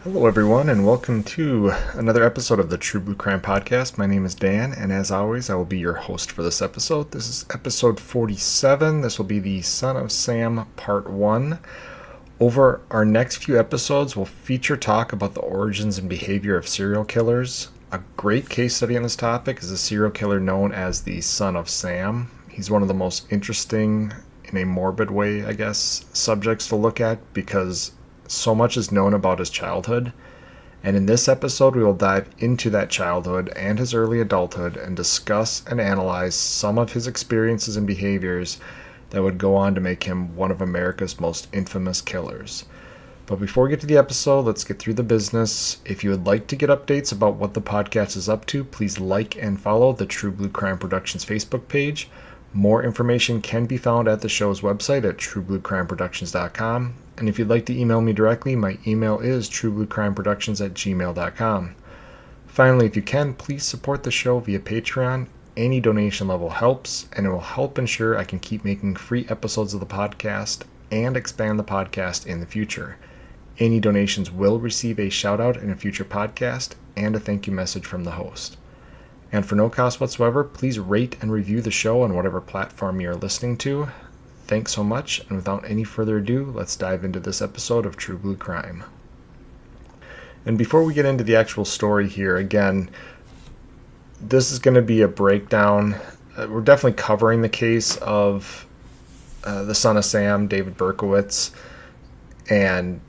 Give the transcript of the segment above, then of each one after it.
Hello, everyone, and welcome to another episode of the True Blue Crime Podcast. My name is Dan, and as always, I will be your host for this episode. This is episode 47. This will be the Son of Sam Part 1. Over our next few episodes, we'll feature talk about the origins and behavior of serial killers. A great case study on this topic is a serial killer known as the Son of Sam. He's one of the most interesting, in a morbid way, I guess, subjects to look at because so much is known about his childhood, and in this episode we will dive into that childhood and his early adulthood and discuss and analyze some of his experiences and behaviors that would go on to make him one of America's most infamous killers. But before we get to the episode, let's get through the business. If you would like to get updates about what the podcast is up to, please like and follow the True Blue Crime Productions Facebook page. More information can be found at the show's website at truebluecrimeproductions.com. And if you'd like to email me directly, my email is truebluecrimeproductions@gmail.com. Finally, if you can, please support the show via Patreon. Any donation level helps, and it will help ensure I can keep making free episodes of the podcast and expand the podcast in the future. Any donations will receive a shout out in a future podcast and a thank you message from the host. And for no cost whatsoever, please rate and review the show on whatever platform you're listening to. Thanks so much, and without any further ado, let's dive into this episode of True Blue Crime. And before we get into the actual story here, again, this is going to be a breakdown. We're definitely covering the case of the Son of Sam, David Berkowitz, and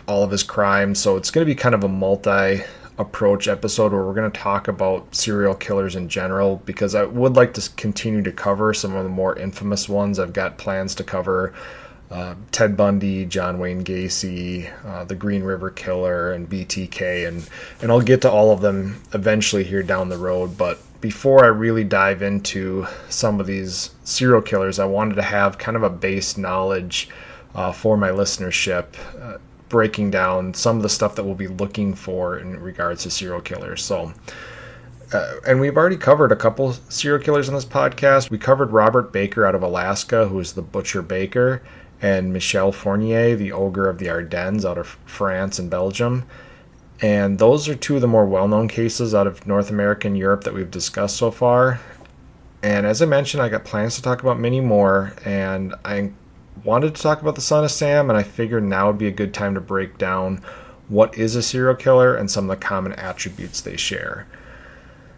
all of his crimes. So it's going to be kind of a multi-approach episode where we're going to talk about serial killers in general, because I would like to continue to cover some of the more infamous ones. I've got plans to cover Ted Bundy, John Wayne Gacy, the Green River Killer, and BTK, and I'll get to all of them eventually here down the road. But before I really dive into some of these serial killers, I wanted to have kind of a base knowledge for my listenership, breaking down some of the stuff that we'll be looking for in regards to serial killers. So, and we've already covered a couple serial killers on this podcast. We covered Robert Baker out of Alaska, who is the Butcher Baker, and Michel Fournier, the Ogre of the Ardennes, out of France and Belgium. And those are two of the more well-known cases out of North America and Europe that we've discussed so far. And as I mentioned, I got plans to talk about many more, and I wanted to talk about the Son of Sam, and I figured now would be a good time to break down what is a serial killer and some of the common attributes they share.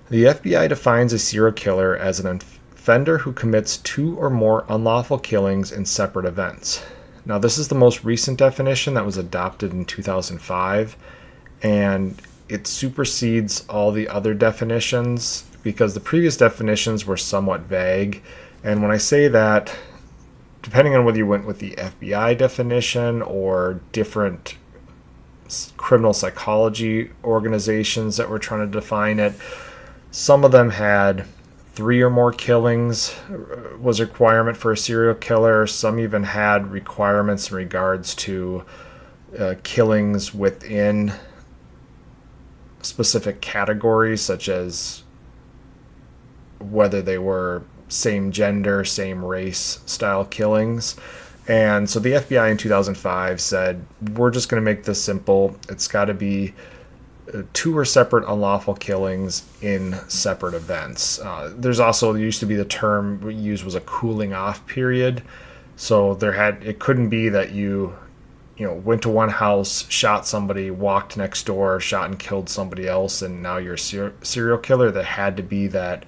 The FBI defines a serial killer as an offender who commits two or more unlawful killings in separate events. Now, this is the most recent definition that was adopted in 2005, and it supersedes all the other definitions because the previous definitions were somewhat vague. And when I say that, depending on whether you went with the FBI definition or different criminal psychology organizations that were trying to define it, some of them had 3 or more killings was a requirement for a serial killer. Some even had requirements in regards to killings within specific categories, such as whether they were same gender, same race style killings. And so the FBI in 2005 said, we're just going to make this simple. It's got to be 2 or separate unlawful killings in separate events. There used to be the term we used was a cooling off period. So it couldn't be that you went to one house, shot somebody, walked next door, shot and killed somebody else, and now you're a serial killer. There had to be that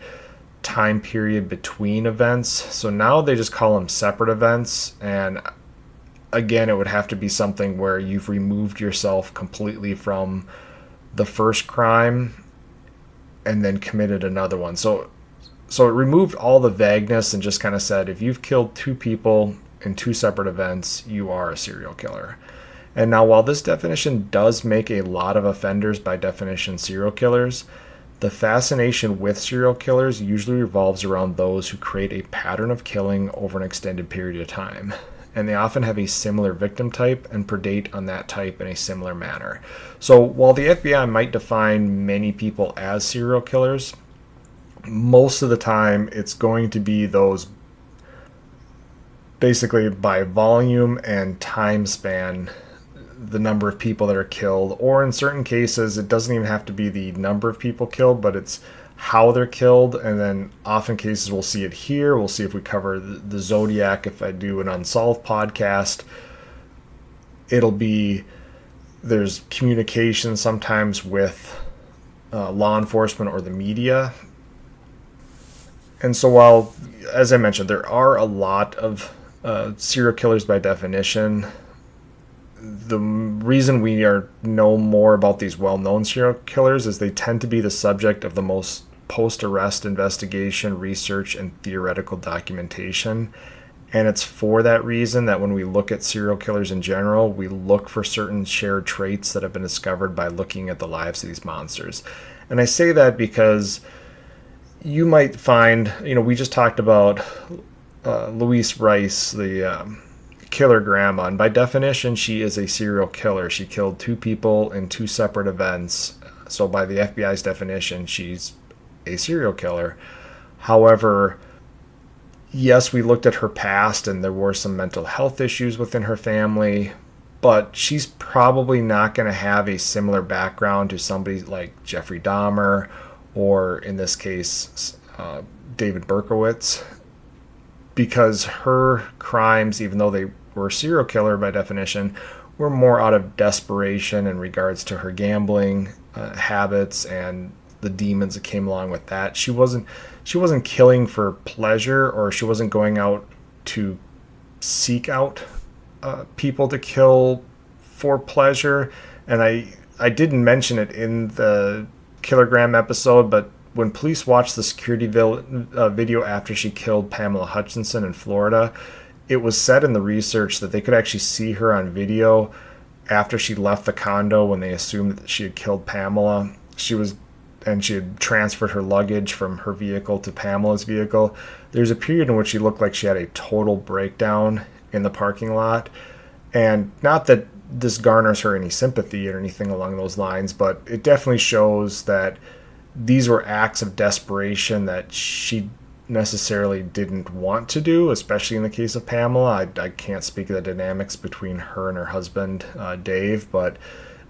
time period between events. So now they just call them separate events, and again, it would have to be something where you've removed yourself completely from the first crime and then committed another one. So it removed all the vagueness and just kind of said, if you've killed 2 people in 2 separate events, you are a serial killer. And now, while this definition does make a lot of offenders by definition serial killers, the fascination with serial killers usually revolves around those who create a pattern of killing over an extended period of time. And they often have a similar victim type and predate on that type in a similar manner. So while the FBI might define many people as serial killers, most of the time it's going to be those basically by volume and time span the number of people that are killed, or in certain cases, it doesn't even have to be the number of people killed, but it's how they're killed. And then often cases we'll see it here. We'll see if we cover the Zodiac. If I do an Unsolved podcast, it'll be, there's communication sometimes with law enforcement or the media. And so while, as I mentioned, there are a lot of serial killers by definition, the reason we know more about these well-known serial killers is they tend to be the subject of the most post-arrest investigation, research, and theoretical documentation. And it's for that reason that when we look at serial killers in general, we look for certain shared traits that have been discovered by looking at the lives of these monsters. And I say that because you might find, we just talked about Louise Rice, the killer grandma, and by definition, she is a serial killer. She killed 2 people in 2 separate events. So by the FBI's definition, she's a serial killer. However, yes, we looked at her past and there were some mental health issues within her family, but she's probably not going to have a similar background to somebody like Jeffrey Dahmer, or in this case, David Berkowitz, because her crimes, even though they were serial killer by definition, were more out of desperation in regards to her gambling habits and the demons that came along with that. She wasn't killing for pleasure, or she wasn't going out to seek out people to kill for pleasure. And I didn't mention it in the Killergram episode, but when police watched the security video after she killed Pamela Hutchinson in Florida, it was said in the research that they could actually see her on video after she left the condo when they assumed that she had killed Pamela. She had transferred her luggage from her vehicle to Pamela's vehicle. There's a period in which she looked like she had a total breakdown in the parking lot. And not that this garners her any sympathy or anything along those lines, but it definitely shows that these were acts of desperation that she necessarily didn't want to do, especially in the case of Pamela. I can't speak of the dynamics between her and her husband, Dave, but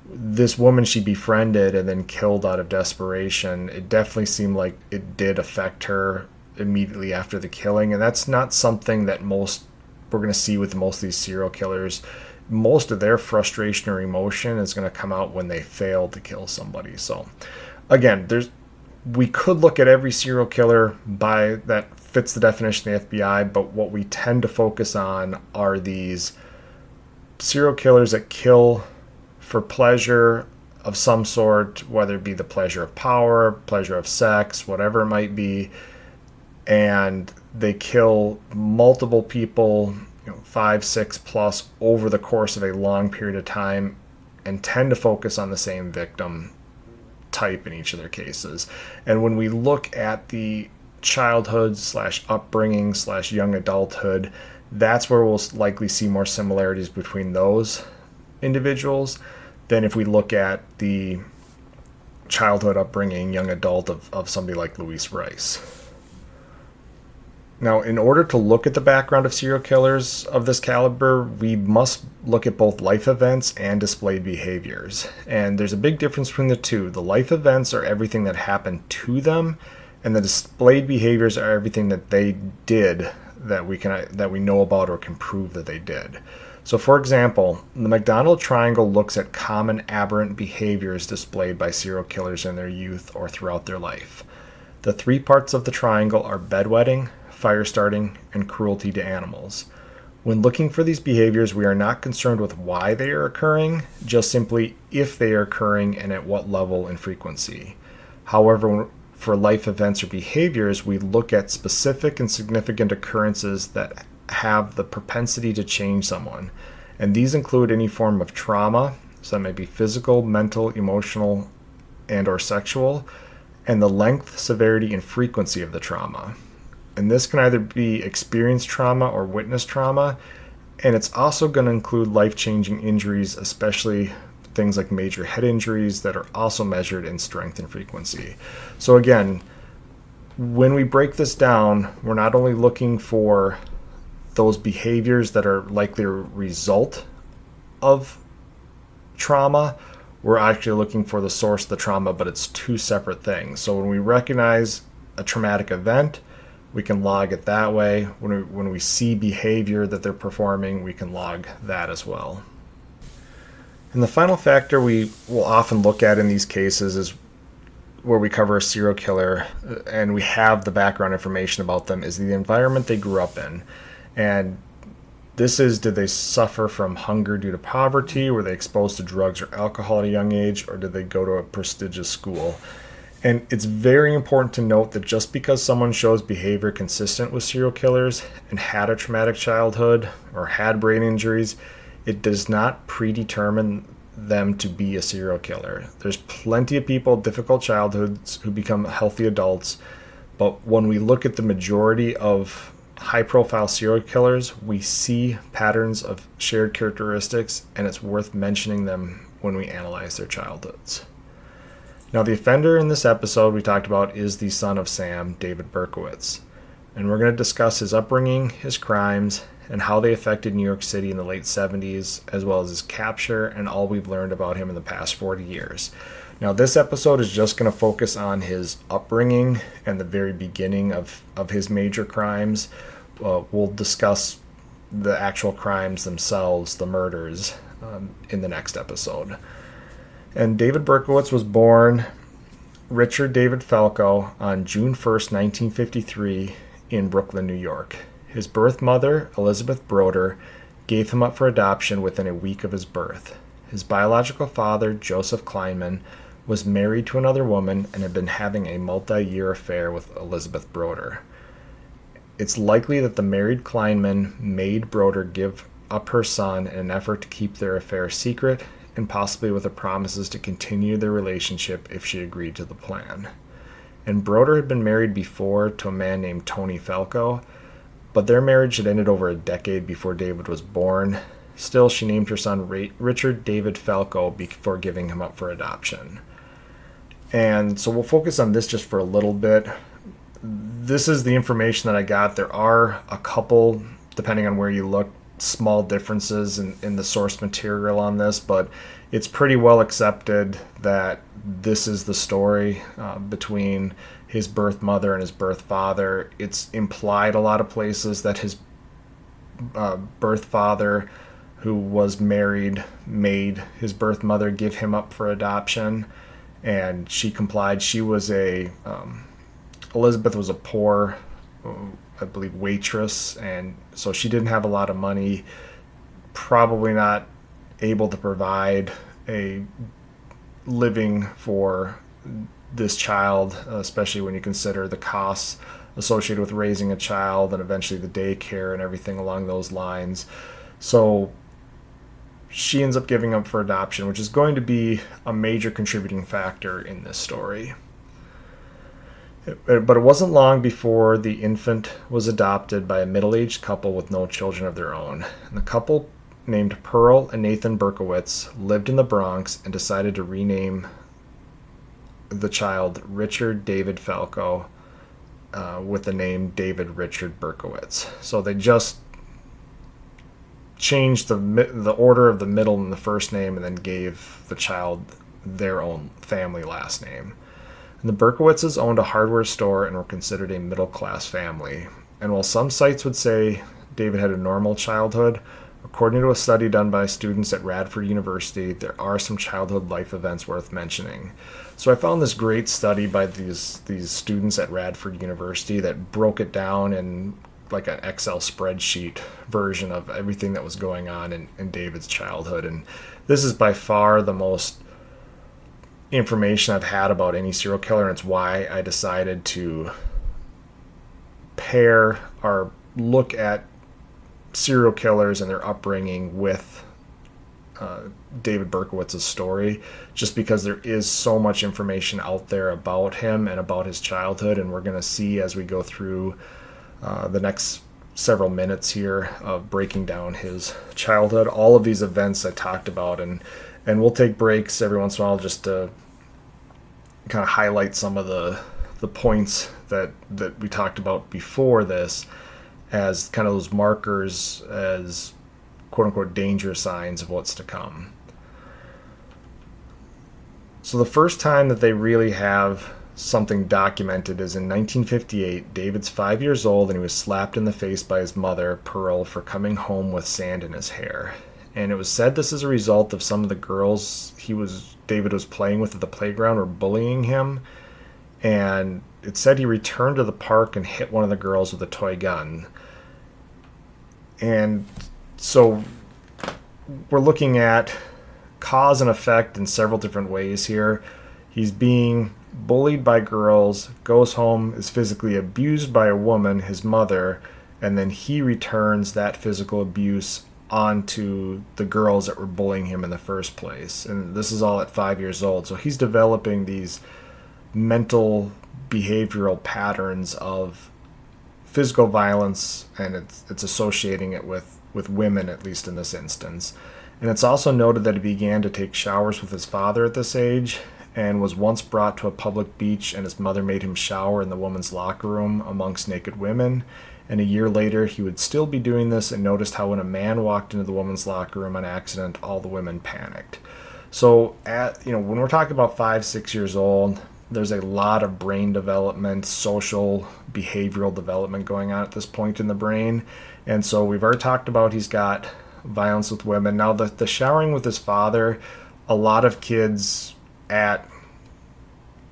this woman she befriended and then killed out of desperation, it definitely seemed like it did affect her immediately after the killing. And that's not something that we're going to see with most of these serial killers. Most of their frustration or emotion is going to come out when they fail to kill somebody. So again, we could look at every serial killer that fits the definition of the FBI, but what we tend to focus on are these serial killers that kill for pleasure of some sort, whether it be the pleasure of power, pleasure of sex, whatever it might be, and they kill multiple people, 5, 6 plus, over the course of a long period of time, and tend to focus on the same victim type in each of their cases. And when we look at the childhood / upbringing / young adulthood, that's where we'll likely see more similarities between those individuals than if we look at the childhood upbringing, young adult of somebody like Louise Rice. Now, in order to look at the background of serial killers of this caliber, we must look at both life events and displayed behaviors. And there's a big difference between the two. The life events are everything that happened to them, and the displayed behaviors are everything that they did that we know about or can prove that they did. So for example, the McDonald Triangle looks at common aberrant behaviors displayed by serial killers in their youth or throughout their life. The 3 parts of the triangle are bedwetting, fire starting, and cruelty to animals. When looking for these behaviors, we are not concerned with why they are occurring, just simply if they are occurring and at what level and frequency. However, for life events or behaviors, we look at specific and significant occurrences that have the propensity to change someone. And these include any form of trauma, so that may be physical, mental, emotional, and or sexual, and the length, severity, and frequency of the trauma. And this can either be experienced trauma or witnessed trauma, and it's also going to include life-changing injuries, especially things like major head injuries that are also measured in strength and frequency. So again, when we break this down, we're not only looking for those behaviors that are likely a result of the trauma, we're actually looking for the source of the trauma, but it's two separate things. So when we recognize a traumatic event, we can log it that way. When we see behavior that they're performing, we can log that as well. And the final factor we will often look at in these cases is where we cover a serial killer and we have the background information about them is the environment they grew up in. And this is, did they suffer from hunger due to poverty? Were they exposed to drugs or alcohol at a young age? Or did they go to a prestigious school? And it's very important to note that just because someone shows behavior consistent with serial killers and had a traumatic childhood or had brain injuries, it does not predetermine them to be a serial killer. There's plenty of people with difficult childhoods who become healthy adults, but when we look at the majority of high-profile serial killers, we see patterns of shared characteristics, and it's worth mentioning them when we analyze their childhoods. Now, the offender in this episode we talked about is the son of Sam, David Berkowitz, and we're going to discuss his upbringing, his crimes, and how they affected New York City in the late 70s, as well as his capture and all we've learned about him in the past 40 years. Now, this episode is just going to focus on his upbringing and the very beginning of his major crimes. We'll discuss the actual crimes themselves, the murders, in the next episode. And David Berkowitz was born Richard David Falco on June 1st, 1953 in Brooklyn, New York. His birth mother, Elizabeth Broder, gave him up for adoption within a week of his birth. His biological father, Joseph Kleinman, was married to another woman and had been having a multi-year affair with Elizabeth Broder. It's likely that the married Kleinman made Broder give up her son in an effort to keep their affair secret, and possibly with the promises to continue their relationship if she agreed to the plan. And Broder had been married before to a man named Tony Falco, but their marriage had ended over a decade before David was born. Still, she named her son Richard David Falco before giving him up for adoption. And so we'll focus on this just for a little bit. This is the information that I got. There are a couple, depending on where you look, small differences in the source material on this, but it's pretty well accepted that this is the story between his birth mother and his birth father. It's implied a lot of places that his birth father, who was married, made his birth mother give him up for adoption, and she complied. She was Elizabeth was a poor, I believe, waitress, and so she didn't have a lot of money, probably not able to provide a living for this child, especially when you consider the costs associated with raising a child and eventually the daycare and everything along those lines. So she ends up giving up for adoption, which is going to be a major contributing factor in this story. But it wasn't long before the infant was adopted by a middle-aged couple with no children of their own. And the couple, named Pearl and Nathan Berkowitz, lived in the Bronx and decided to rename the child Richard David Falco with the name David Richard Berkowitz. So they just changed the order of the middle and the first name and then gave the child their own family last name. And the Berkowitzes owned a hardware store and were considered a middle-class family. And while some sites would say David had a normal childhood, according to a study done by students at Radford University, there are some childhood life events worth mentioning. So I found this great study by these students at Radford University that broke it down in like an Excel spreadsheet version of everything that was going on in David's childhood. And this is by far the most information I've had about any serial killer, and it's why I decided to pair or look at serial killers and their upbringing with David Berkowitz's story, just because there is so much information out there about him and about his childhood, and we're going to see as we go through the next several minutes here of breaking down his childhood, all of these events I talked about, and we'll take breaks every once in a while just to kind of highlight some of the points that we talked about before this as kind of those markers, as quote-unquote danger signs of what's to come. So the first time that they really have something documented is in 1958. David's 5 years old, and he was slapped in the face by his mother, Pearl, for coming home with sand in his hair. And it was said this is a result of some of the girls David was playing with at the playground were bullying him. And it said he returned to the park and hit one of the girls with a toy gun. And so we're looking at cause and effect in several different ways here. He's being bullied by girls, goes home, is physically abused by a woman, his mother, and then he returns that physical abuse onto the girls that were bullying him in the first place. And this is all at 5 years old. So he's developing these mental behavioral patterns of physical violence, and it's associating it with women, at least in this instance. And it's also noted that he began to take showers with his father at this age, and was once brought to a public beach, and his mother made him shower in the women's locker room amongst naked women. And a year later, he would still be doing this, and noticed how when a man walked into the women's locker room on accident, all the women panicked. So, when we're talking about 5, 6 years old, there's a lot of brain development, social, behavioral development going on at this point in the brain. And so we've already talked about he's got violence with women. Now, the showering with his father, a lot of kids at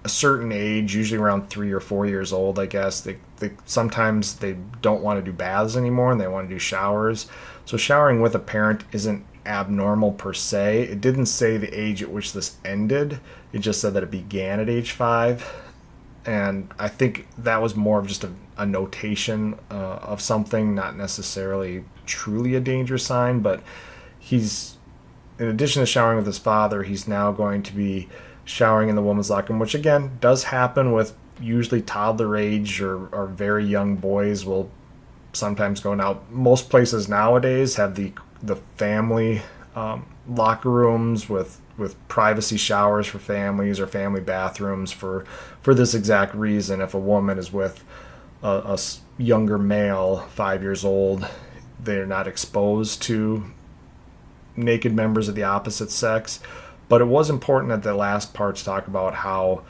a certain age, usually around 3 or 4 years old, I guess, they sometimes they don't want to do baths anymore and they want to do showers. So showering with a parent isn't abnormal per se. It didn't say the age at which this ended. It just said that it began at age 5. And I think that was more of just a notation of something, not necessarily truly a danger sign. But he's, in addition to showering with his father, he's now going to be showering in the woman's locker room, which again does happen with usually toddler age or very young boys will sometimes go. Now, most places nowadays have the family locker rooms with privacy showers for families or family bathrooms for this exact reason. If a woman is with a younger male, 5 years old, they're not exposed to naked members of the opposite sex. But it was important at the last part to talk about how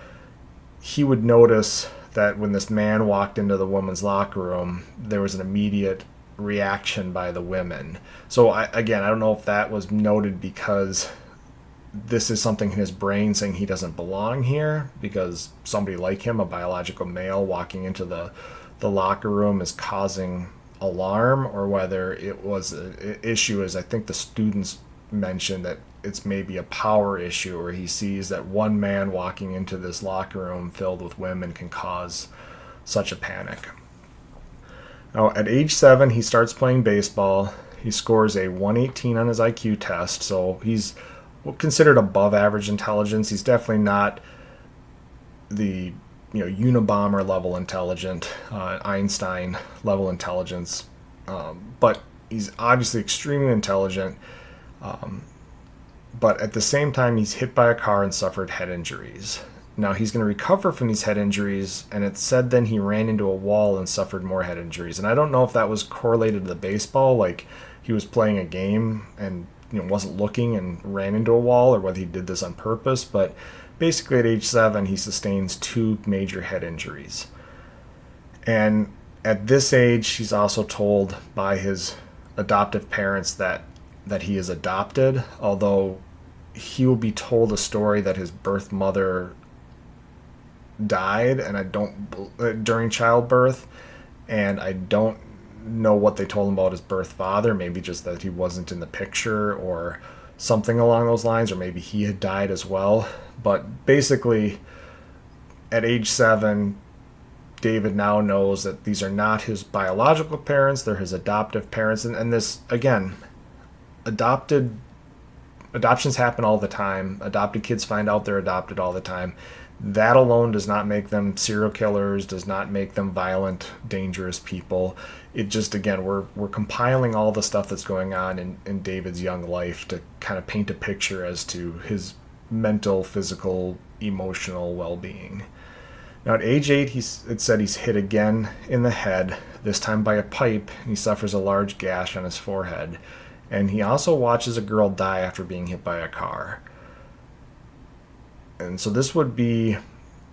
he would notice that when this man walked into the woman's locker room, there was an immediate reaction by the women. So I don't know if that was noted because this is something in his brain saying he doesn't belong here, because somebody like him, a biological male, walking into the locker room is causing alarm, or whether it was an issue, as I think the students mentioned, that it's maybe a power issue, or he sees that one man walking into this locker room filled with women can cause such a panic. Now, at age 7, he starts playing baseball. He scores a 118 on his IQ test, so he's considered above average intelligence. He's definitely not the Unabomber level intelligent, Einstein level intelligence, but he's obviously extremely intelligent. But at the same time, he's hit by a car and suffered head injuries. Now, he's going to recover from these head injuries, and it said then he ran into a wall and suffered more head injuries. And I don't know if that was correlated to the baseball, like he was playing a game and wasn't looking and ran into a wall, or whether he did this on purpose. But basically at age 7, he sustains 2 major head injuries. And at this age, he's also told by his adoptive parents that he is adopted, although he will be told a story that his birth mother died, and during childbirth, and I don't know what they told him about his birth father. Maybe just that he wasn't in the picture or something along those lines, or maybe he had died as well. But basically, at age 7, David now knows that these are not his biological parents, they're his adoptive parents. And this, again, adoptions happen all the time. Adopted kids find out they're adopted all the time. That alone does not make them serial killers, does not make them violent, dangerous people. It just, again, we're compiling all the stuff that's going on in David's young life to kind of paint a picture as to his mental, physical, emotional well-being. Now, at age 8, it said he's hit again in the head, this time by a pipe, and he suffers a large gash on his forehead. And he also watches a girl die after being hit by a car. And so this would be,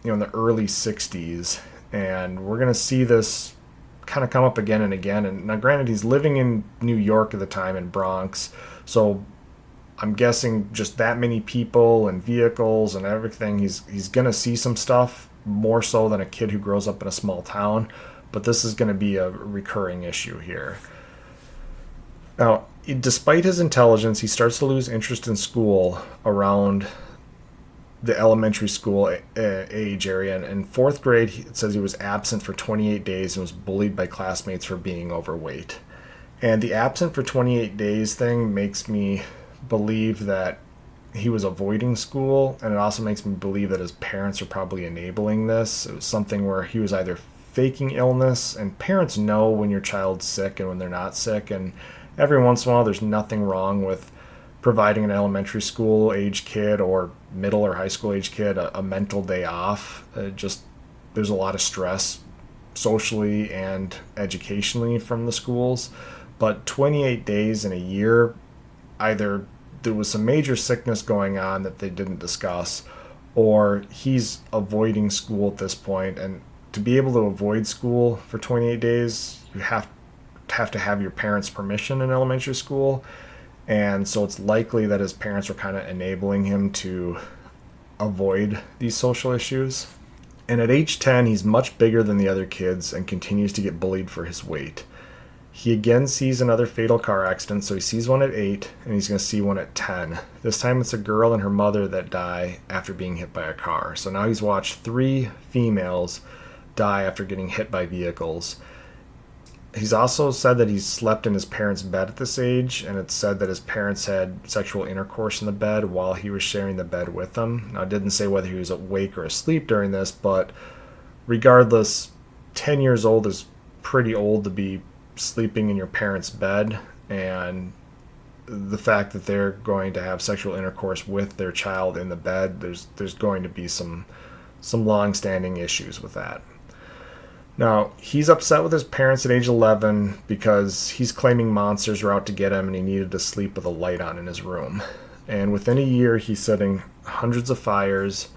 in the early 60s. And we're going to see this kind of come up again and again. And now, granted, he's living in New York at the time, in Bronx. So I'm guessing just that many people and vehicles and everything, he's going to see some stuff more so than a kid who grows up in a small town. But this is going to be a recurring issue here. Now, despite his intelligence, he starts to lose interest in school around the elementary school age area. And in fourth grade, it says he was absent for 28 days and was bullied by classmates for being overweight. And the absent for 28 days thing makes me believe that he was avoiding school, and it also makes me believe that his parents are probably enabling this. It was something where he was either faking illness, and parents know when your child's sick and when they're not sick, and every once in a while there's nothing wrong with providing an elementary school age kid or middle or high school age kid a mental day off. Just there's a lot of stress socially and educationally from the schools, but 28 days in a year, either there was some major sickness going on that they didn't discuss, or he's avoiding school at this point. And to be able to avoid school for 28 days, you have to have your parents' permission in elementary school. And so it's likely that his parents were kind of enabling him to avoid these social issues. And at age 10, he's much bigger than the other kids and continues to get bullied for his weight. He again sees another fatal car accident, so he sees one at 8, and he's going to see one at 10. This time it's a girl and her mother that die after being hit by a car. So now he's watched 3 females die after getting hit by vehicles. He's also said that he's slept in his parents' bed at this age, and it's said that his parents had sexual intercourse in the bed while he was sharing the bed with them. Now, it didn't say whether he was awake or asleep during this, but regardless, 10 years old is pretty old to be sleeping in your parents' bed, and the fact that they're going to have sexual intercourse with their child in the bed, there's going to be some long-standing issues with that. Now, he's upset with his parents at age 11 because he's claiming monsters were out to get him and he needed to sleep with a light on in his room. And within a year, he's setting hundreds of fires,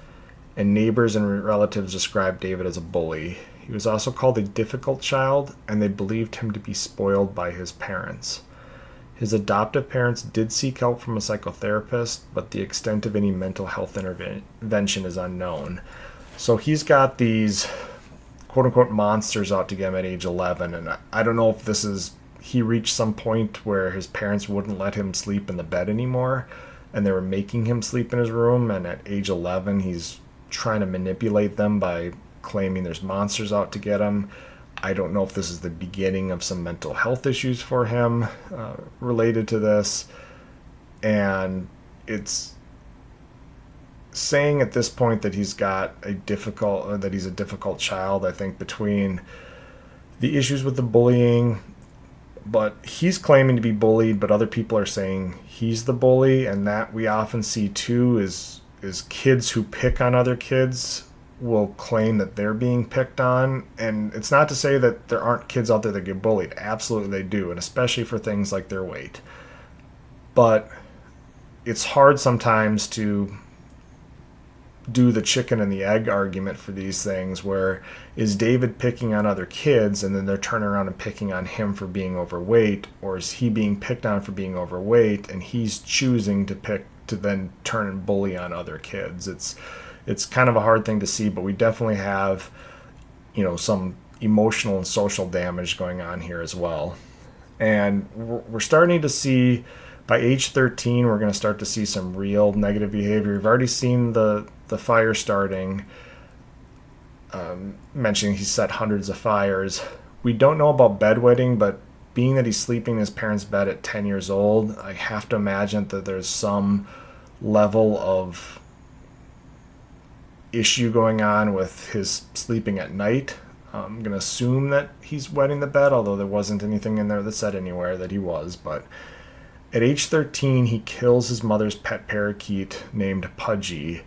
and neighbors and relatives described David as a bully. He was also called a difficult child, and they believed him to be spoiled by his parents. His adoptive parents did seek help from a psychotherapist, but the extent of any mental health intervention is unknown. So he's got these quote-unquote monsters out to get him at age 11, and I don't know if he reached some point where his parents wouldn't let him sleep in the bed anymore, and they were making him sleep in his room, and at age 11 he's trying to manipulate them by claiming there's monsters out to get him. I don't know if this is the beginning of some mental health issues for him related to this, and it's saying at this point that he's a difficult child. I think between the issues with the bullying, but he's claiming to be bullied, but other people are saying he's the bully, and that we often see too is kids who pick on other kids will claim that they're being picked on. And it's not to say that there aren't kids out there that get bullied. Absolutely they do, and especially for things like their weight. But it's hard sometimes to do the chicken and the egg argument for these things, where is David picking on other kids and then they're turning around and picking on him for being overweight, or is he being picked on for being overweight and he's choosing to then turn and bully on other kids? It's kind of a hard thing to see, but we definitely have, some emotional and social damage going on here as well. And we're starting to see, by age 13, we're going to start to see some real negative behavior. We've already seen the fire starting, mentioning he set hundreds of fires. We don't know about bedwetting, but being that he's sleeping in his parents' bed at 10 years old, I have to imagine that there's some level of issue going on with his sleeping at night. I'm going to assume that he's wetting the bed, although there wasn't anything in there that said anywhere that he was. But at age 13, he kills his mother's pet parakeet named Pudgy,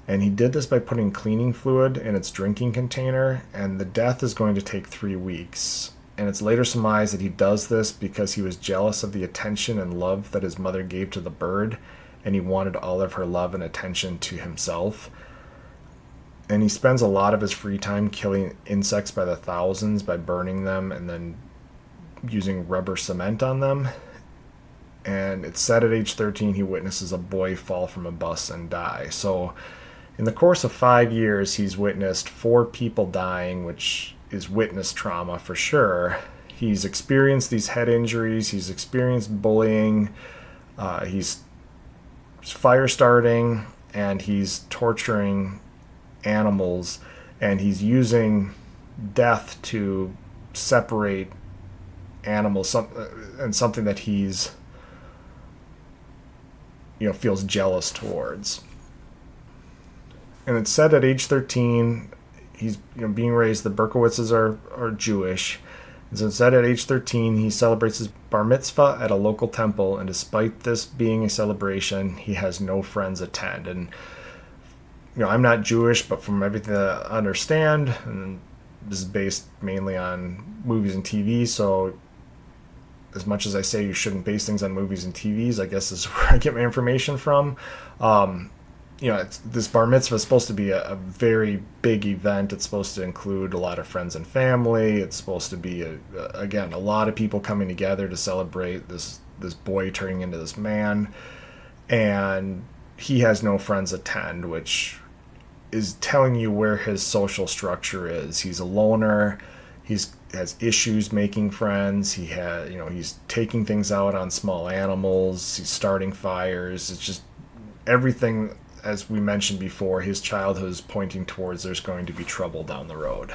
and he did this by putting cleaning fluid in its drinking container, and the death is going to take 3 weeks. And it's later surmised that he does this because he was jealous of the attention and love that his mother gave to the bird, and he wanted all of her love and attention to himself. And he spends a lot of his free time killing insects by the thousands by burning them and then using rubber cement on them. And it's said at age 13 he witnesses a boy fall from a bus and die. So in the course of 5 years, he's witnessed 4 people dying, which is witness trauma for sure. He's experienced these head injuries. He's experienced bullying. He's fire starting, and he's torturing animals, and he's using death to separate animals, and something that he's feels jealous towards. And it's said at age 13, he's being raised. The Berkowitzes are Jewish. And so it's said at age 13, he celebrates his bar mitzvah at a local temple, and despite this being a celebration, he has no friends attend. And I'm not Jewish, but from everything that I understand, and this is based mainly on movies and TV, so as much as I say you shouldn't base things on movies and TVs, I guess is where I get my information from. This bar mitzvah is supposed to be a very big event. It's supposed to include a lot of friends and family. It's supposed to be, again, a lot of people coming together to celebrate this boy turning into this man. And he has no friends attend, which is telling you where his social structure is. He's a loner. Has issues making friends. He's taking things out on small animals. He's starting fires. It's just everything, as we mentioned before, his childhood is pointing towards there's going to be trouble down the road.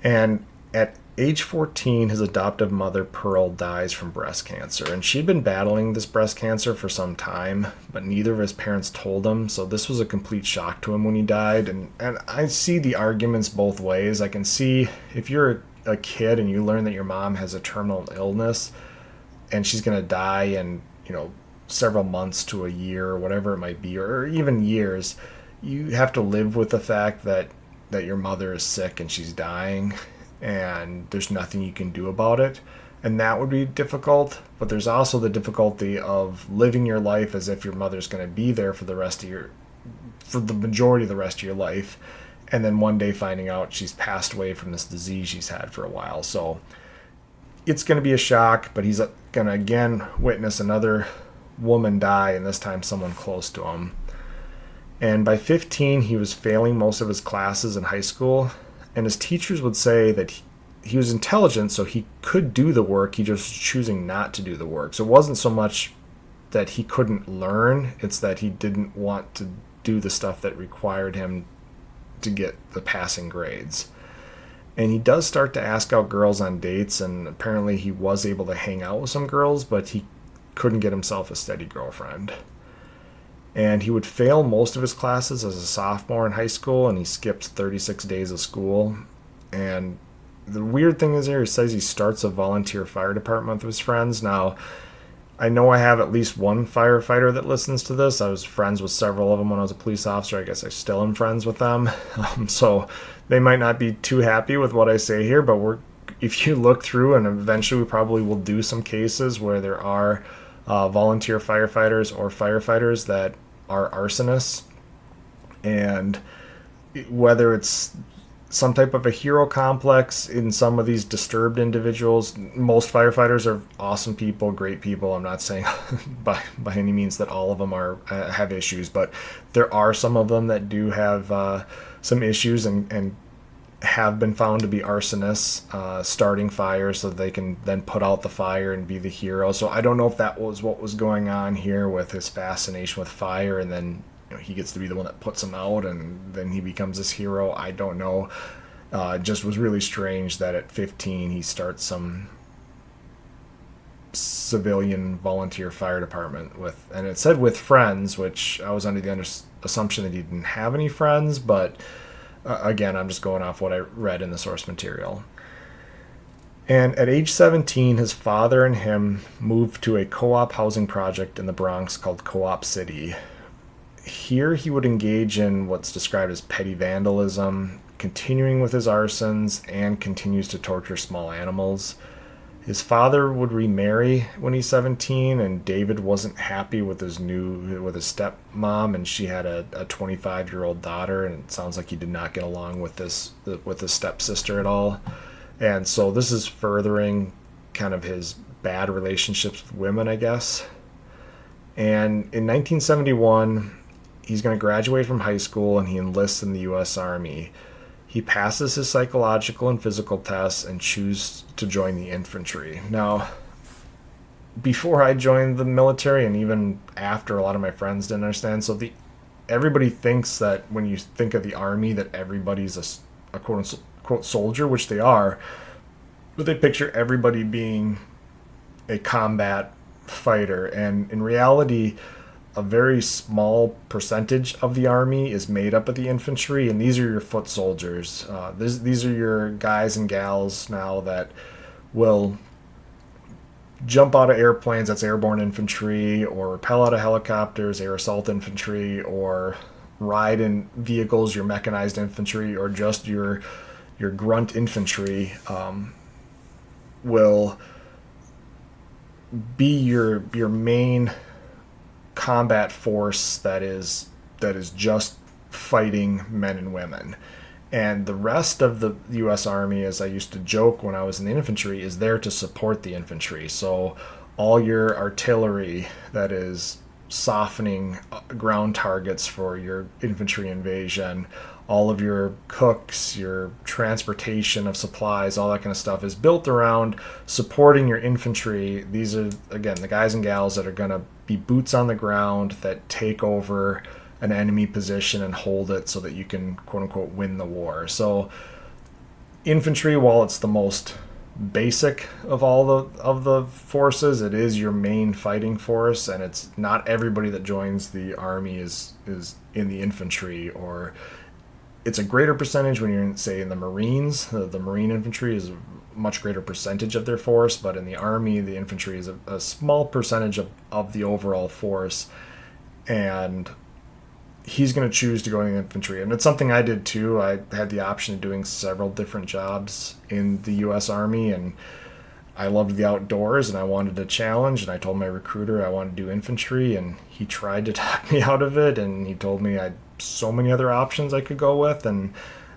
And at age 14, his adoptive mother, Pearl, dies from breast cancer. And she'd been battling this breast cancer for some time, but neither of his parents told him. So this was a complete shock to him when he died. And I see the arguments both ways. I can see if you're a kid and you learn that your mom has a terminal illness and she's going to die in, several months to a year or whatever it might be, or even years, you have to live with the fact that your mother is sick and she's dying, and there's nothing you can do about it. And that would be difficult, but there's also the difficulty of living your life as if your mother's going to be there for the majority of the rest of your life, and then one day finding out she's passed away from this disease she's had for a while. So it's going to be a shock, but he's going to again witness another woman die, and this time someone close to him. And by 15, he was failing most of his classes in high school, and his teachers would say that he was intelligent, so he could do the work, he just was choosing not to do the work. So it wasn't so much that he couldn't learn, it's that he didn't want to do the stuff that required him to get the passing grades. And he does start to ask out girls on dates, and apparently he was able to hang out with some girls, but he couldn't get himself a steady girlfriend. And he would fail most of his classes as a sophomore in high school, and he skips 36 days of school. And the weird thing is here, he says he starts a volunteer fire department with his friends. Now, I know I have at least one firefighter that listens to this. I was friends with several of them when I was a police officer. I guess I still am friends with them. So they might not be too happy with what I say here, but if you look through, and eventually we probably will do some cases where there are volunteer firefighters or firefighters that are arsonists, and whether it's some type of a hero complex in some of these disturbed individuals. Most firefighters are awesome people, great people. I'm not saying by any means that all of them have issues, but there are some of them that do have some issues and have been found to be arsonists, starting fires so that they can then put out the fire and be the hero. So I don't know if that was what was going on here with his fascination with fire, and then he gets to be the one that puts them out, and then he becomes this hero. I don't know. It just was really strange that at 15 he starts some civilian volunteer fire department and it said with friends, which I was under the assumption that he didn't have any friends, but again, I'm just going off what I read in the source material. And at age 17, his father and him moved to a co-op housing project in the Bronx called Co-op City. Here he would engage in what's described as petty vandalism, continuing with his arsons, and continues to torture small animals. His father would remarry when he's 17, and David wasn't happy with his stepmom, and she had a 25-year-old daughter, and it sounds like he did not get along with his stepsister at all. And so this is furthering kind of his bad relationships with women, I guess. And in 1971, he's going to graduate from high school and he enlists in the U.S. Army. He passes his psychological and physical tests and chooses to join the infantry. Now, before I joined the military, and even after, a lot of my friends didn't understand. So everybody thinks that when you think of the Army, that everybody's a quote unquote soldier, which they are, but they picture everybody being a combat fighter. And in reality, a very small percentage of the Army is made up of the infantry, and these are your foot soldiers. These are your guys and gals now that will jump out of airplanes, that's airborne infantry, or rappel out of helicopters, air assault infantry, or ride in vehicles, your mechanized infantry, or just your grunt infantry will be your main combat force that is just fighting men and women. And the rest of the U.S. Army, as I used to joke when I was in the infantry, is there to support the infantry. So all your artillery that is softening ground targets for your infantry invasion, all of your cooks, your transportation of supplies, all that kind of stuff is built around supporting your infantry. These are, again, the guys and gals that are going to be boots on the ground that take over an enemy position and hold it so that you can, quote unquote, win the war. So infantry, while it's the most basic of all of the forces, it is your main fighting force, and it's not everybody that joins the Army is in the infantry. Or it's a greater percentage when you're in, say, in the Marines. The Marine infantry is a much greater percentage of their force, but in the Army, the infantry is a small percentage of the overall force. And he's going to choose to go in the infantry. And it's something I did too. I had the option of doing several different jobs in the U.S. Army, and I loved the outdoors and I wanted a challenge, and I told my recruiter I wanted to do infantry, and he tried to talk me out of it, and he told me I had so many other options I could go with. And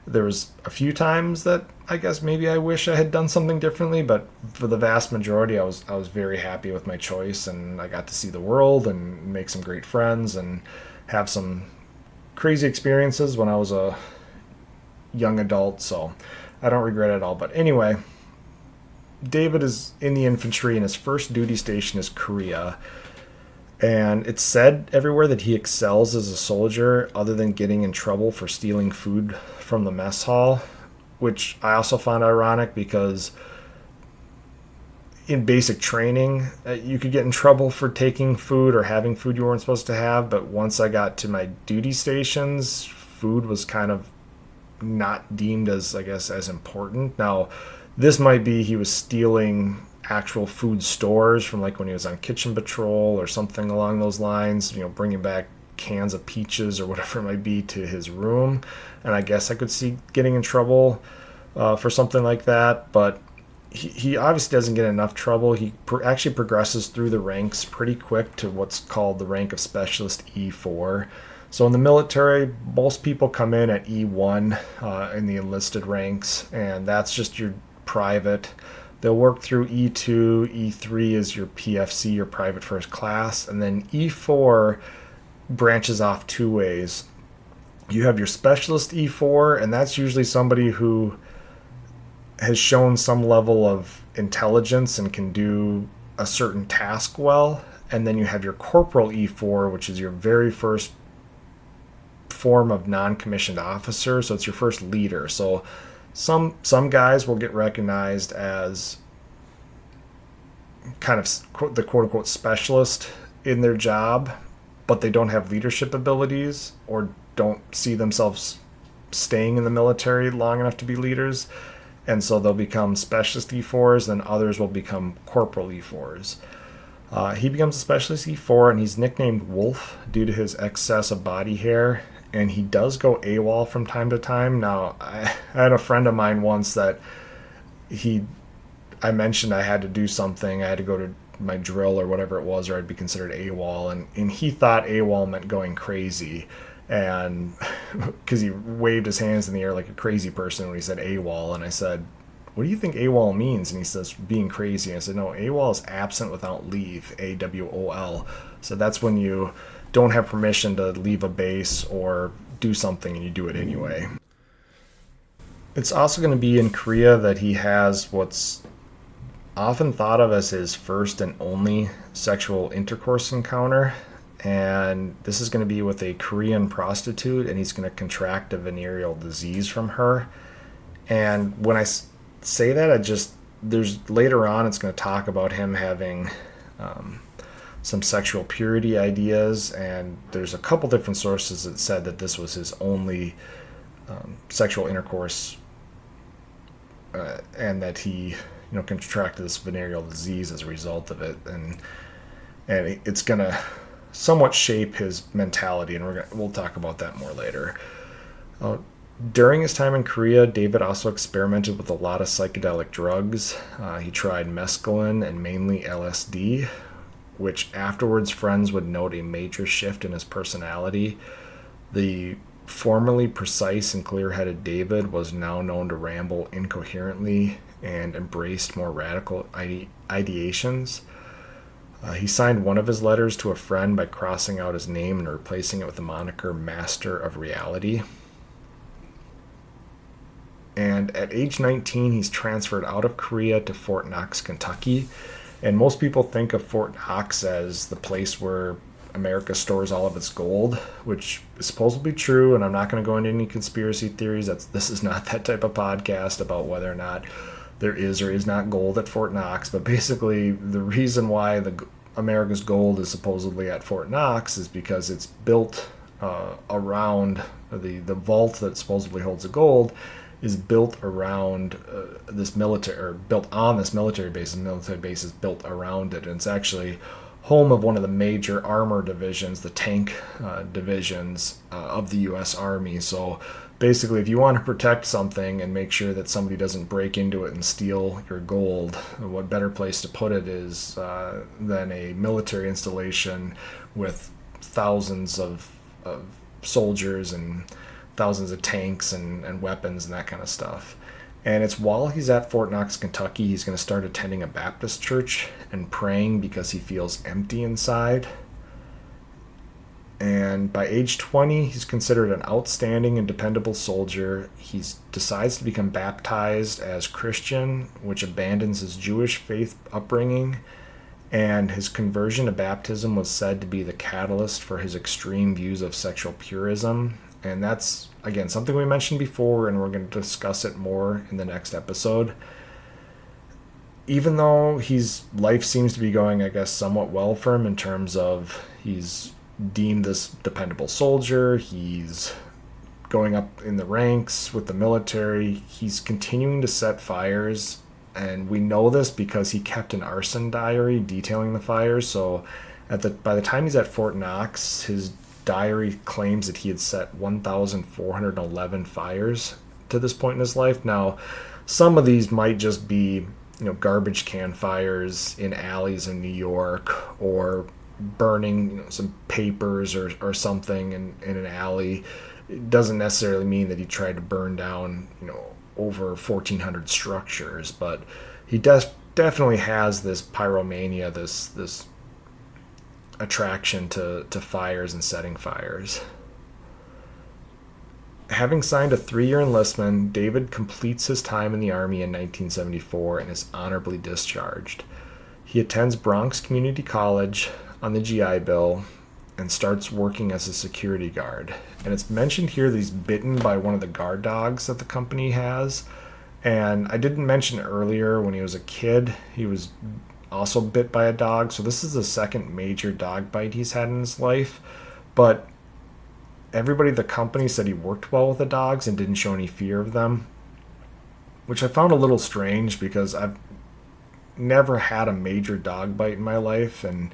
there was a few times that I guess maybe I wish I had done something differently, but for the vast majority I was very happy with my choice, and I got to see the world and make some great friends and have some crazy experiences when I was a young adult, so I don't regret it at all. But anyway, David is in the infantry, and his first duty station is Korea. And it's said everywhere that he excels as a soldier, other than getting in trouble for stealing food from the mess hall, which I also found ironic because in basic training, you could get in trouble for taking food or having food you weren't supposed to have. But once I got to my duty stations, food was kind of not deemed as, I guess, as important. Now, this might be he was stealing actual food stores from like when he was on kitchen patrol or something along those lines, bringing back cans of peaches or whatever it might be to his room. And I guess I could see getting in trouble for something like that. But he obviously doesn't get enough trouble. He actually progresses through the ranks pretty quick to what's called the rank of Specialist E4. So in the military, most people come in at E1 in the enlisted ranks, and that's just your private. They'll work through E2, E3 is your PFC, your private first class, and then E4 branches off two ways. You have your Specialist E4, and that's usually somebody who has shown some level of intelligence and can do a certain task well. And then you have your Corporal E4, which is your very first form of non-commissioned officer. So it's your first leader. So some guys will get recognized as kind of the quote-unquote specialist in their job, but they don't have leadership abilities or don't see themselves staying in the military long enough to be leaders. And so they'll become Specialist E4s, then others will become Corporal E4s. He becomes a Specialist E4, and he's nicknamed Wolf due to his excess of body hair, and he does go AWOL from time to time. Now, I had a friend of mine once that he I mentioned I had to do something. I had to go to my drill or whatever it was, or I'd be considered AWOL. And he thought AWOL meant going crazy. And because he waved his hands in the air like a crazy person when he said AWOL. And I said, what do you think AWOL means? And he says, being crazy. And I said, no, AWOL is absent without leave, AWOL. So that's when you don't have permission to leave a base or do something and you do it anyway. It's also going to be in Korea that he has what's often thought of as his first and only sexual intercourse encounter. And this is going to be with a Korean prostitute, and he's going to contract a venereal disease from her. And when I say that, there's later on it's going to talk about him having some sexual purity ideas, and there's a couple different sources that said that this was his only sexual intercourse, and that he contracted this venereal disease as a result of it, and it's going to somewhat shape his mentality, and we'll talk about that more later. During his time in Korea, David also experimented with a lot of psychedelic drugs. He tried mescaline and mainly LSD, which afterwards friends would note a major shift in his personality. The formerly precise and clear-headed David was now known to ramble incoherently and embraced more radical ideations. He signed one of his letters to a friend by crossing out his name and replacing it with the moniker Master of Reality. And at age 19, he's transferred out of Korea to Fort Knox, Kentucky. And most people think of Fort Knox as the place where America stores all of its gold, which is supposedly true, and I'm not going to go into any conspiracy theories. This is not that type of podcast about whether or not there is or is not gold at Fort Knox, but basically the reason why America's gold is supposedly at Fort Knox is because it's built around the vault that supposedly holds the gold is built around this military, or built on this military base. The military base is built around it, and it's actually home of one of the major armor divisions, the tank divisions of the U.S. Army. So basically, if you want to protect something and make sure that somebody doesn't break into it and steal your gold, what better place to put it is than a military installation with thousands of soldiers and thousands of tanks and weapons and that kind of stuff. And it's while he's at Fort Knox, Kentucky, he's going to start attending a Baptist church and praying because he feels empty inside. And by age 20, he's considered an outstanding and dependable soldier. He decides to become baptized as Christian, which abandons his Jewish faith upbringing. And his conversion to baptism was said to be the catalyst for his extreme views of sexual purism. And that's, again, something we mentioned before, and we're going to discuss it more in the next episode. Even though life seems to be going, I guess, somewhat well for him in terms of he's deemed this dependable soldier, he's going up in the ranks with the military, he's continuing to set fires, and we know this because he kept an arson diary detailing the fires. So by the time he's at Fort Knox, his diary claims that he had set 1,411 fires to this point in his life. Now, some of these might just be, garbage can fires in alleys in New York, or burning, some papers or something in an alley. It doesn't necessarily mean that he tried to burn down, over 1,400 structures, but he definitely has this pyromania, this attraction to fires and setting fires. Having signed a 3-year enlistment, David completes his time in the Army in 1974 and is honorably discharged. He attends Bronx Community College on the GI Bill and starts working as a security guard. And it's mentioned here that he's bitten by one of the guard dogs that the company has. And I didn't mention earlier, when he was a kid, he was also bit by a dog. So this is the second major dog bite he's had in his life. But everybody at the company said he worked well with the dogs and didn't show any fear of them, which I found a little strange because I've never had a major dog bite in my life. And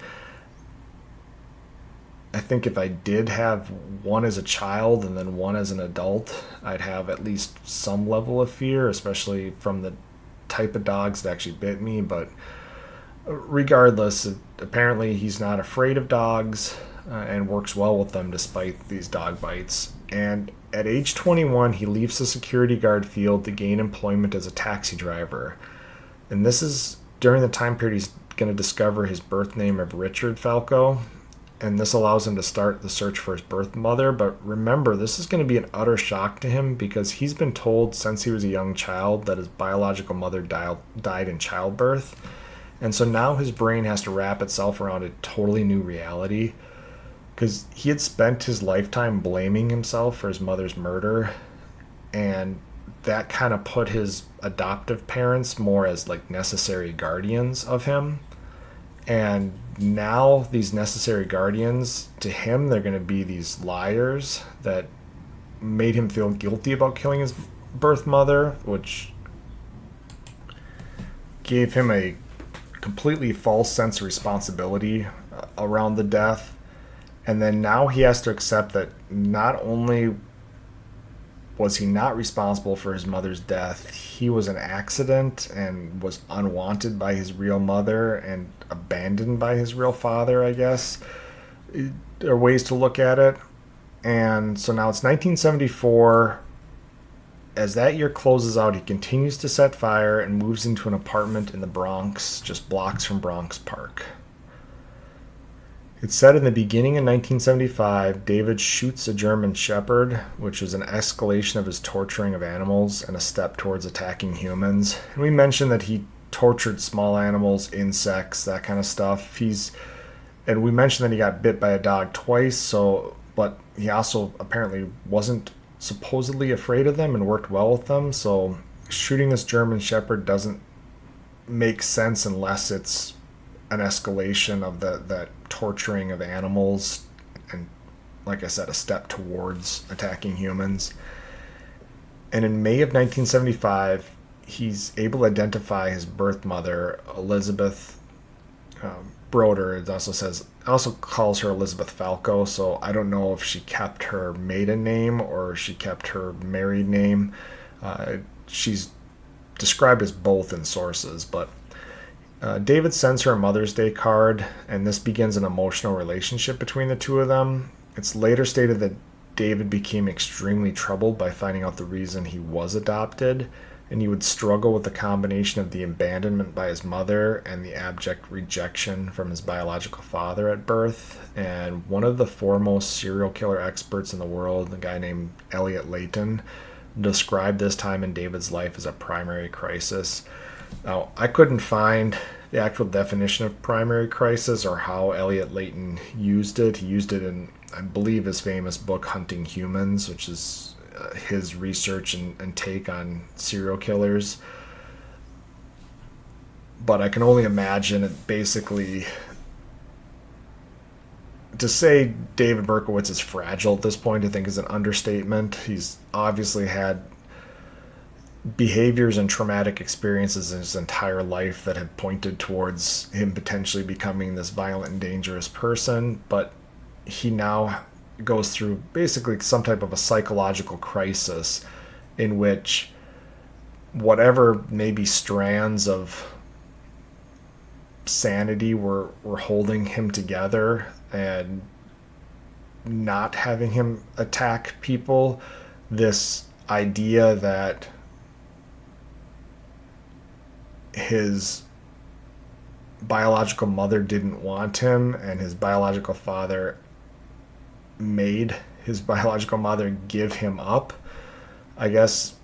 I think if I did have one as a child and then one as an adult, I'd have at least some level of fear, especially from the type of dogs that actually bit me, but regardless, apparently he's not afraid of dogs and works well with them despite these dog bites. And at age 21, he leaves the security guard field to gain employment as a taxi driver. And this is during the time period he's going to discover his birth name of Richard Falco. And this allows him to start the search for his birth mother. But remember, this is going to be an utter shock to him because he's been told since he was a young child that his biological mother died in childbirth. And so now his brain has to wrap itself around a totally new reality because he had spent his lifetime blaming himself for his mother's murder. And that kind of put his adoptive parents more as like necessary guardians of him. And now these necessary guardians, to him, they're going to be these liars that made him feel guilty about killing his birth mother, which gave him a completely false sense of responsibility around the death. And then now he has to accept that not only was he not responsible for his mother's death, he was an accident and was unwanted by his real mother and abandoned by his real father, I guess. There are ways to look at it. And so now it's 1974. As that year closes out, he continues to set fire and moves into an apartment in the Bronx, just blocks from Bronx Park. It's said in the beginning in 1975, David shoots a German Shepherd, which was an escalation of his torturing of animals and a step towards attacking humans. And we mentioned that he tortured small animals, insects, that kind of stuff. And we mentioned that he got bit by a dog twice, but he also apparently wasn't supposedly afraid of them and worked well with them. So shooting this German Shepherd doesn't make sense unless it's an escalation of that torturing of animals and, like I said, a step towards attacking humans. And in May of 1975, he's able to identify his birth mother, Elizabeth Broder. It also calls her Elizabeth Falco, so I don't know if she kept her maiden name or she kept her married name. She's described as both in sources, but David sends her a Mother's Day card, and this begins an emotional relationship between the two of them. It's later stated that David became extremely troubled by finding out the reason he was adopted, and he would struggle with the combination of the abandonment by his mother and the abject rejection from his biological father at birth. And one of the foremost serial killer experts in the world, a guy named Elliot Layton, described this time in David's life as a primary crisis. Now, I couldn't find the actual definition of primary crisis or how Elliot Layton used it. He used it in, I believe, his famous book, Hunting Humans, which is his research and take on serial killers. But I can only imagine it basically... To say David Berkowitz is fragile at this point, I think, is an understatement. He's obviously had behaviors and traumatic experiences in his entire life that have pointed towards him potentially becoming this violent and dangerous person, but he now goes through basically some type of a psychological crisis in which whatever maybe strands of sanity were holding him together and not having him attack people, this idea that his biological mother didn't want him and his biological father made his biological mother give him up, I guess,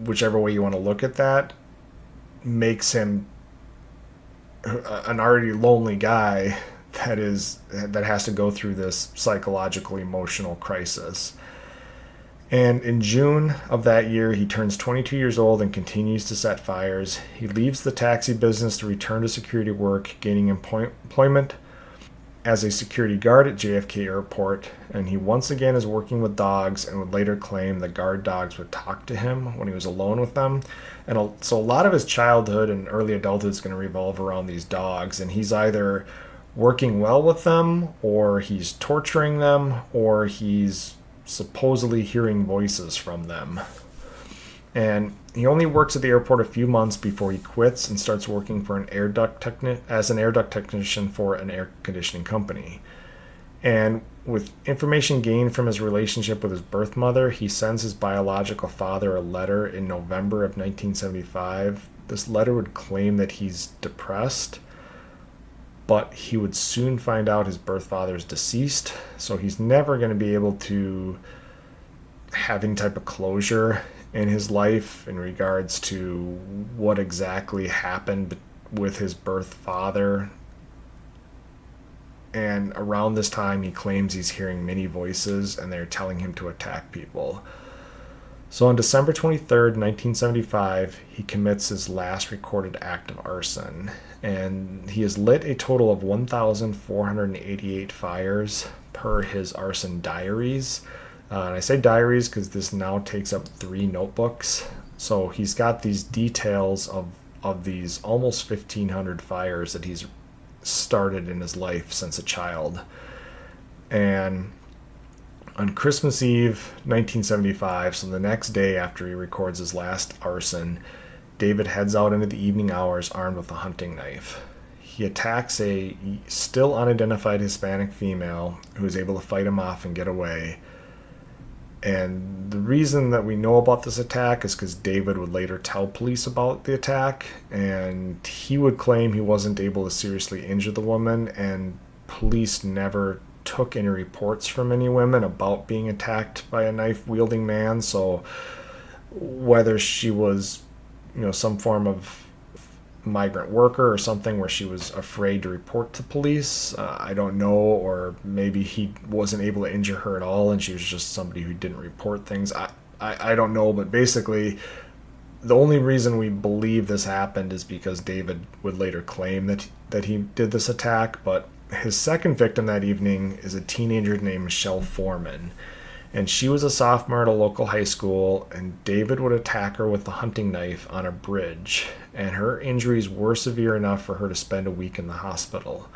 whichever way you want to look at that, makes him an already lonely guy that has to go through this psychological emotional crisis. And in June of that year, he turns 22 years old and continues to set fires. He leaves the taxi business to return to security work, gaining employment as a security guard at JFK Airport. And he once again is working with dogs and would later claim the guard dogs would talk to him when he was alone with them. And so a lot of his childhood and early adulthood is going to revolve around these dogs. And he's either working well with them, or he's torturing them, or he's supposedly hearing voices from them. And He only works at the airport a few months before he quits and starts working for as an air duct technician for an air conditioning company. And with information gained from his relationship with his birth mother, he sends his biological father a letter in November of 1975. This letter would claim that he's depressed, but he would soon find out his birth father is deceased, so he's never going to be able to have any type of closure in his life in regards to what exactly happened with his birth father. And around this time, he claims he's hearing many voices and they're telling him to attack people. So on December 23rd, 1975, he commits his last recorded act of arson. And he has lit a total of 1,488 fires per his arson diaries. And I say diaries because this now takes up 3 notebooks. So he's got these details of these almost 1,500 fires that he's started in his life since a child. And on Christmas Eve, 1975, so the next day after he records his last arson, David heads out into the evening hours armed with a hunting knife. He attacks a still unidentified Hispanic female who is able to fight him off and get away. And the reason that we know about this attack is because David would later tell police about the attack, and he would claim he wasn't able to seriously injure the woman, and police never took any reports from any women about being attacked by a knife-wielding man. So whether she was, some form of migrant worker or something where she was afraid to report to police, I don't know, or maybe he wasn't able to injure her at all and she was just somebody who didn't report things. I don't know, but basically the only reason we believe this happened is because David would later claim that he did this attack. But his second victim that evening is a teenager named Michelle Foreman, and she was a sophomore at a local high school, and David would attack her with a hunting knife on a bridge, and her injuries were severe enough for her to spend a week in the hospital.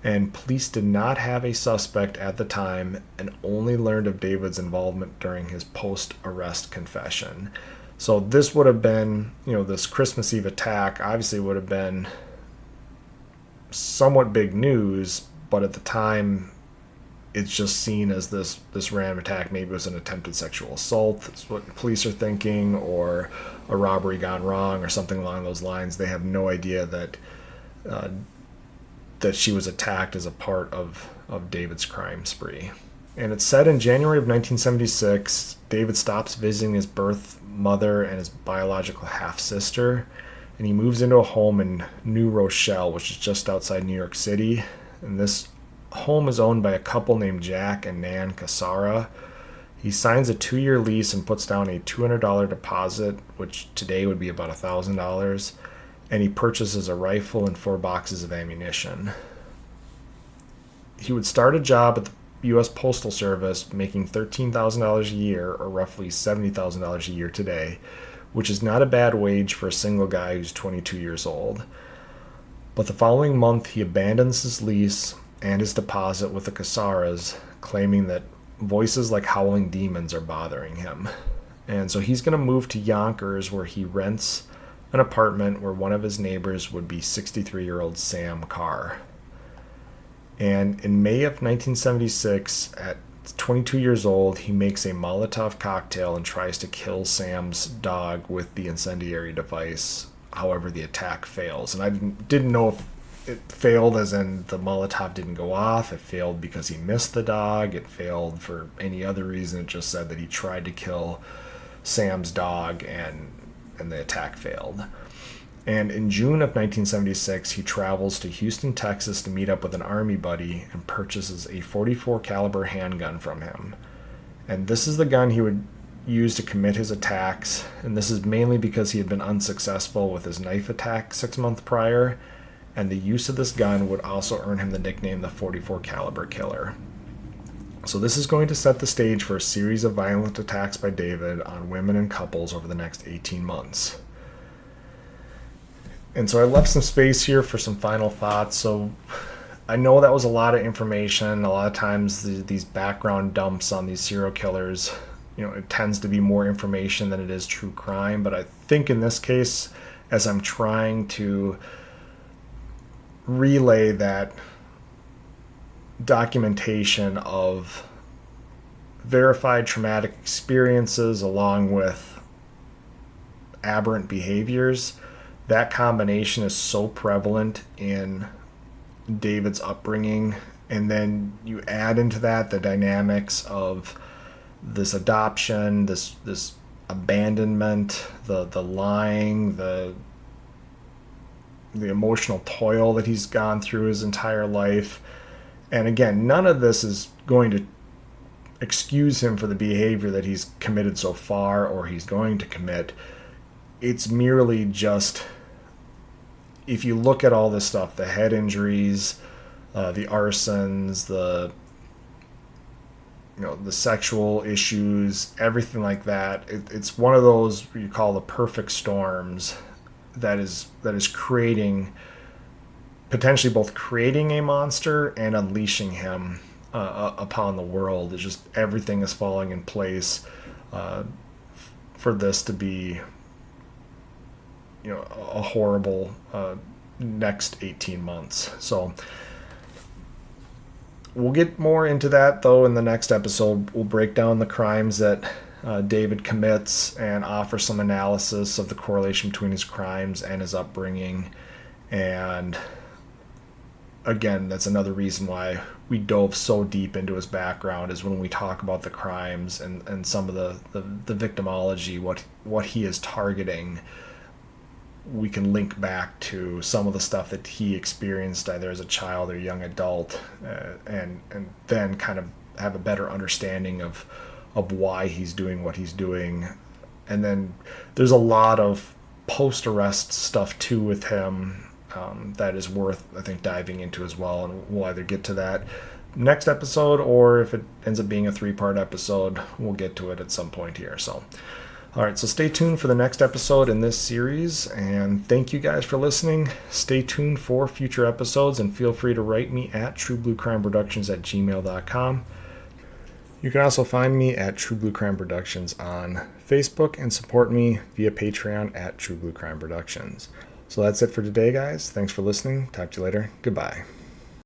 And police did not have a suspect at the time and only learned of David's involvement during his post-arrest confession. So this would have been, this Christmas Eve attack obviously would have been somewhat big news, but at the time it's just seen as this random attack. Maybe it was an attempted sexual assault. That's what police are thinking, or a robbery gone wrong, or something along those lines. They have no idea that she was attacked as a part of David's crime spree. And it's said in January of 1976, David stops visiting his birth mother and his biological half-sister, and he moves into a home in New Rochelle, which is just outside New York City. And this home is owned by a couple named Jack and Nan Cassara. He signs a 2-year lease and puts down a $200 deposit, which today would be about $1,000, and he purchases a rifle and 4 boxes of ammunition. He would start a job at the U.S. Postal Service making $13,000 a year, or roughly $70,000 a year today, which is not a bad wage for a single guy who's 22 years old. But the following month, he abandons his lease and his deposit with the Cassaras, claiming that voices like howling demons are bothering him. And so he's going to move to Yonkers, where he rents an apartment where one of his neighbors would be 63-year-old Sam Carr. And in May of 1976, at 22 years old, he makes a Molotov cocktail and tries to kill Sam's dog with the incendiary device. However, the attack fails. And I didn't know if it failed as in the Molotov didn't go off. It failed because he missed the dog. It failed for any other reason. It just said that he tried to kill Sam's dog and the attack failed. And in June of 1976, he travels to Houston, Texas to meet up with an army buddy and purchases a .44 caliber handgun from him. And this is the gun he would use to commit his attacks, and this is mainly because he had been unsuccessful with his knife attack 6 months prior, and the use of this gun would also earn him the nickname the .44 caliber killer. So this is going to set the stage for a series of violent attacks by David on women and couples over the next 18 months. And so I left some space here for some final thoughts. So I know that was a lot of information. A lot of times these background dumps on these serial killers it tends to be more information than it is true crime. But I think in this case, as I'm trying to relay that documentation of verified traumatic experiences along with aberrant behaviors, that combination is so prevalent in David's upbringing. And then you add into that the dynamics of this adoption, this abandonment, the lying, the emotional toil that he's gone through his entire life. And again, none of this is going to excuse him for the behavior that he's committed so far or he's going to commit. It's merely just, if you look at all this stuff, the head injuries, the arsons, the sexual issues, everything like that, it's one of those you call the perfect storms that is creating, potentially both creating a monster and unleashing him upon the world. It's just everything is falling in place for this to be a horrible next 18 months. So we'll get more into that though in the next episode. We'll break down the crimes that David commits and offer some analysis of the correlation between his crimes and his upbringing. And again, that's another reason why we dove so deep into his background, is when we talk about the crimes and some of the victimology, what he is targeting, we can link back to some of the stuff that he experienced either as a child or young adult, and then kind of have a better understanding of why he's doing what he's doing. And then there's a lot of post-arrest stuff too with him that is worth, I think, diving into as well. And we'll either get to that next episode, or if it ends up being a 3-part episode, we'll get to it at some point here. So, all right, so stay tuned for the next episode in this series, and thank you guys for listening. Stay tuned for future episodes, and feel free to write me at truebluecrimeproductions@gmail.com. You can also find me at True Blue Crime Productions on Facebook and support me via Patreon at True Blue Crime Productions. So that's it for today, guys. Thanks for listening. Talk to you later. Goodbye.